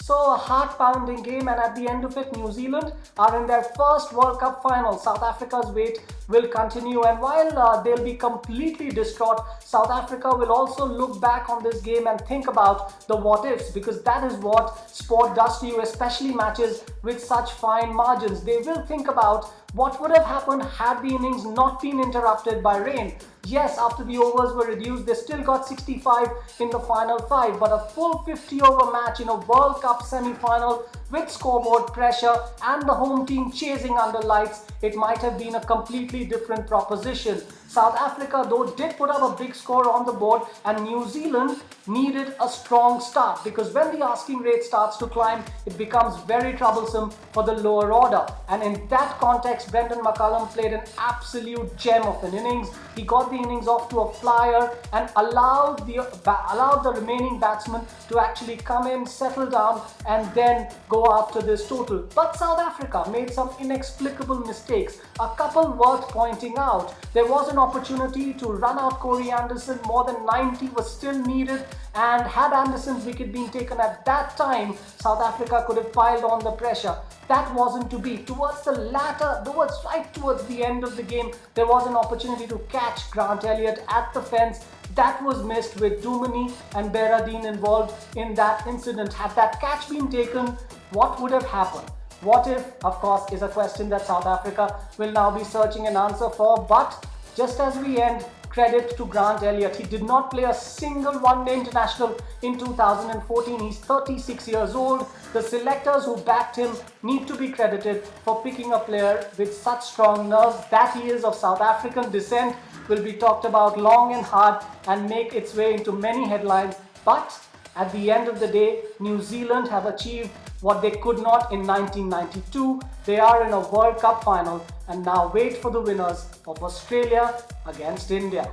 So a heart-pounding game, and at the end of it, New Zealand are in their first World Cup final. South Africa's wait will continue, and while they'll be completely distraught, South Africa will also look back on this game and think about the what-ifs, because that is what sport does to you, especially matches with such fine margins. They will think about what would have happened had the innings not been interrupted by rain. Yes, after the overs were reduced, they still got 65 in the final 5, but a full 50-over match in a World Cup semi-final with scoreboard pressure and the home team chasing under lights, it might have been a completely different proposition. South Africa, though, did put up a big score on the board, and New Zealand needed a strong start, because when the asking rate starts to climb, it becomes very troublesome for the lower order. And in that context, Brendan McCullum played an absolute gem of an innings. He got the innings off to a flyer and allowed the remaining batsmen to actually come in, settle down, and then go after this total. But South Africa made some inexplicable mistakes, a couple worth pointing out. There was an opportunity to run out Corey Anderson. More than 90 was still needed, and had Anderson's wicket been taken at that time, South Africa could have piled on the pressure. That wasn't to be. Towards the end of the game, there was an opportunity to catch Grant Elliott at the fence. That was missed, with Duminy and Behradine involved in that incident. Had that catch been taken, what would have happened? What if, of course, is a question that South Africa will now be searching an answer for. But just as we end, credit to Grant Elliott. He did not play a single one-day international in 2014. He's 36 years old. The selectors who backed him need to be credited for picking a player with such strong nerves. That he is of South African descent will be talked about long and hard and make its way into many headlines. But at the end of the day, New Zealand have achieved what they could not in 1992. They are in a World Cup final, and now wait for the winners of Australia against India.